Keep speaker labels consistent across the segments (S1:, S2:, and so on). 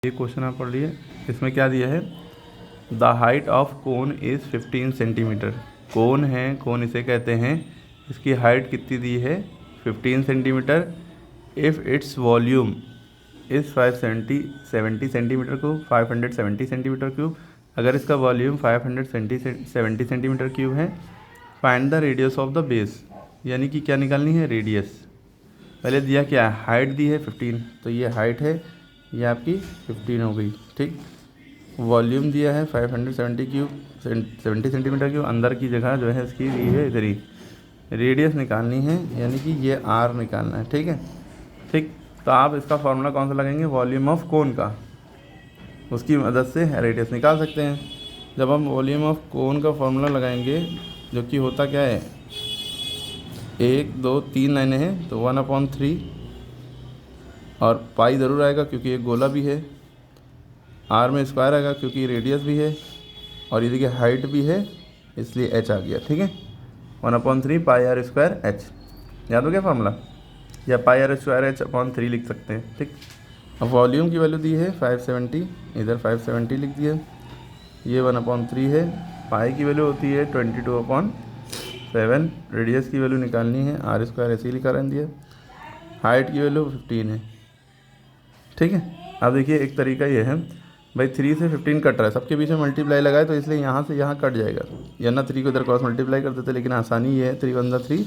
S1: ये क्वेश्चन आप पढ़ लिए। इसमें क्या दिया है, the height of cone is 15 centimetre. Cone है, कोन इसे कहते हैं, इसकी हाइट कितनी दी है 15 centimetre. If its volume is 570 centimetre cube, 570 centimetre cube. अगर इसका वॉल्यूम 570 सेंटीमीटर क्यूब है, find the radius of the base, यानी कि क्या निकालनी है, रेडियस। पहले दिया क्या है, हाइट दी है 15, तो ये हाइट है, ये आपकी 15 हो गई, ठीक। वॉल्यूम दिया है 570 सेंटीमीटर क्यूब, अंदर की जगह जो है इसकी दी है इधर ही। रेडियस निकालनी है, यानी कि ये आर निकालना है, ठीक है। ठीक, तो आप इसका फॉर्मूला कौन सा लगाएंगे, वॉल्यूम ऑफ कोन का, उसकी मदद से रेडियस निकाल सकते हैं। जब हम वॉल्यूम ऑफ कोन का फॉर्मूला लगाएंगे, जो कि होता क्या है, 1 2 3 लाइनें हैं, तो 1/3, और पाई ज़रूर आएगा क्योंकि एक गोला भी है, आर में स्क्वायर आएगा क्योंकि रेडियस भी है, और ये देखिए हाइट भी है, इसलिए एच आ गया, ठीक है। 1/3 पाई आर स्क्वायर एच, याद हो गया फार्मूला, या पाई आर स्क्वायर एच अपॉन 3 लिख सकते हैं, ठीक। अब वॉल्यूम की वैल्यू दी है 570, इधर 570 लिख दिया, ये 1/3 है। पाई की वैल्यू होती है 22/7। रेडियस की वैल्यू निकालनी है, आर स्क्वायर ऐसे ही लिखा रहने दिया। हाइट की वैल्यू 15 है, ठीक है। अब देखिए एक तरीका ये है भाई, 3 से 15 कट रहा है, सबके बीच में मल्टीप्लाई लगाए तो इसलिए यहाँ से यहाँ कट जाएगा, या ना 3 को इधर क्रॉस मल्टीप्लाई कर देते, लेकिन आसानी ये है, 3 1 3,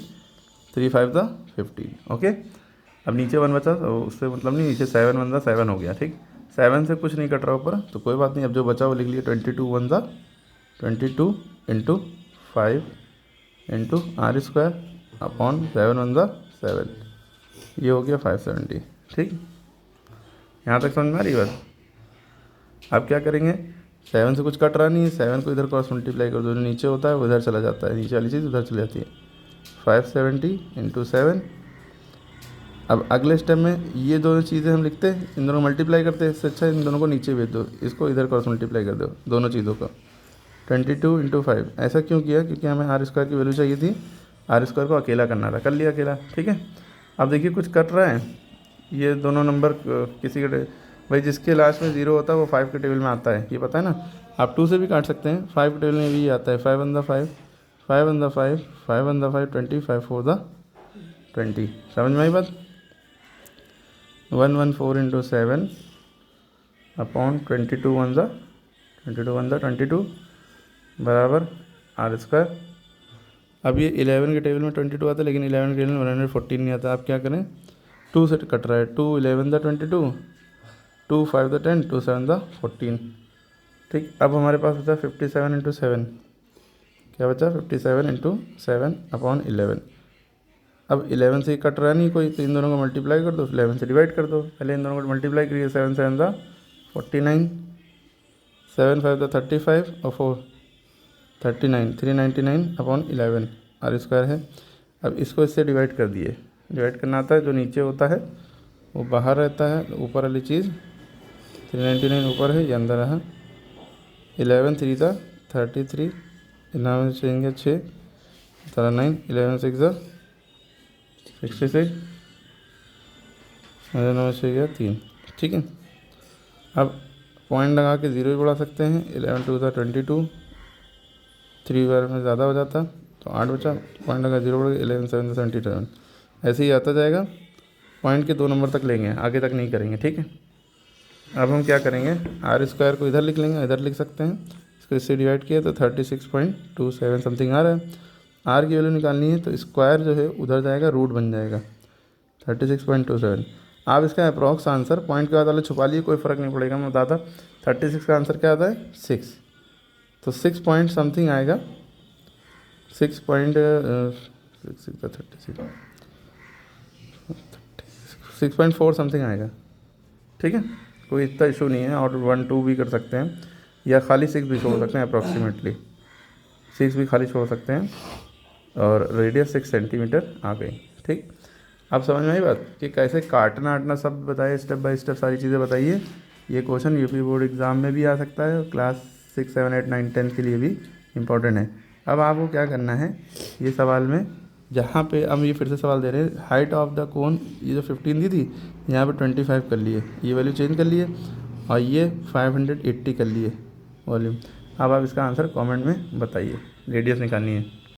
S1: 3 5 15, ओके। अब नीचे 1 बचा तो उससे मतलब नहीं, नीचे 7 1 7 हो गया, ठीक। 7 से कुछ नहीं कट रहा ऊपर, तो कोई बात नहीं, अब जो बचा वो लिख लिया, 22 1 22 into 5 into R square upon 7 1 7, ये हो गया 570, ठीक। यहाँ तक समझ में आ रही बात। अब क्या करेंगे, 7 से कुछ कट रहा नहीं है, 7 को इधर क्रॉस मल्टीप्लाई कर दो, जो नीचे होता है वो इधर चला जाता है, नीचे वाली चीज़ उधर चली जाती है, 570 इंटू 7। अब अगले स्टेप में ये दोनों चीज़ें हम लिखते हैं, इन दोनों को मल्टीप्लाई करते हैं, इससे अच्छा इन दोनों को नीचे भेज दो, इसको इधर क्रॉस मल्टीप्लाई कर दो, दोनों चीज़ों का। 22 इंटू 5, ऐसा क्यों किया, क्योंकि हमें आर स्क्वायर की वैल्यू चाहिए थी, आर स्क्वायर को अकेला करना था, कर लिया अकेला, ठीक है। अब देखिए कुछ कट रहा है, ये दोनों नंबर किसी के, भाई जिसके लास्ट में 0 होता है वो 5 के टेबल में आता है, ये पता है ना। आप 2 से भी काट सकते हैं, 5 के टेबल में भी आता है, 5 1 5, 5 1 5, 5 1 5 20, 5 4 20, समझ में आई बात। 114 इंटू 7 अपॉन 22 1 22 बराबर आर स्क्वायर। अब ये 11 के टेबल में 22 आता है, लेकिन 11 के टेबल में 114 नहीं आता। आप क्या करें, 2 से कट रहा है, 2 11 22, 2 5 10, 2 7 14, ठीक। अब हमारे पास बचा 57 इंटू 7, क्या बचा, 57 इंटू 7 अपॉन 11। अब 11 से कट रहा नहीं कोई, तो इन दोनों को मल्टीप्लाई कर दो, 11 से डिवाइड कर दो, पहले इन दोनों को मल्टीप्लाई करिए, 7 7 49, 7 5 35, और 4 39, 399 अपॉन 11 आर स्क्वायर है। अब इसको इससे डिवाइड कर दिए, डिवाइड करना आता है, जो नीचे होता है वो बाहर रहता है, ऊपर वाली चीज़ 399 ऊपर है, ये अंदर है। 11 3 33, 11 से चाहिए 6 9, 11 6 66, 9 से गया 3, ठीक है। अब पॉइंट लगा के 0 भी बढ़ा सकते हैं, 11 2 22, 3 बार में ज़्यादा हो जाता तो 8 बचा, पॉइंट लगा 0 बढ़ गया, 11 7 77, ऐसे ही आता जाएगा। पॉइंट के 2 नंबर तक लेंगे, आगे तक नहीं करेंगे, ठीक है। अब हम क्या करेंगे, आर स्क्वायर को इधर लिख लेंगे, इधर लिख सकते हैं, इसको इससे डिवाइड किया तो 36.27 समथिंग आ रहा है। आर की वैल्यू निकालनी है, तो स्क्वायर जो है उधर जाएगा, रूट बन जाएगा 36.27। आप इसका अप्रॉक्स आंसर पॉइंट के बाद वाले छुपा लिए, कोई फ़र्क नहीं पड़ेगा, मैं बताता। 36 का आंसर क्या आता है, 6, तो 6 पॉइंट समथिंग आएगा, 6.4 समथिंग आएगा, ठीक है। कोई इतना इशू नहीं है, और 1 2 भी कर सकते हैं, या खाली 6 भी छोड़ सकते हैं, अप्रॉक्सीमेटली 6 भी खाली छोड़ सकते हैं, और रेडियस 6 सेंटीमीटर आ गई, ठीक। अब समझ में आई बात कि कैसे काटना आटना सब बताइए, स्टेप बाय स्टेप सारी चीज़ें बताइए। ये क्वेश्चन यूपी बोर्ड एग्ज़ाम में भी आ सकता है, और क्लास 6 7 8 9 10 के लिए भी इम्पोर्टेंट है। अब आपको क्या करना है, ये सवाल में जहाँ पे हम ये फिर से सवाल दे रहे हैं, हाइट ऑफ द कोन, ये जो 15 दी थी यहाँ पे 25 कर लिए, ये वैल्यू चेंज कर लिए, और ये 580 कर लिए वॉल्यूम। अब आप इसका आंसर कमेंट में बताइए, रेडियस निकालनी है।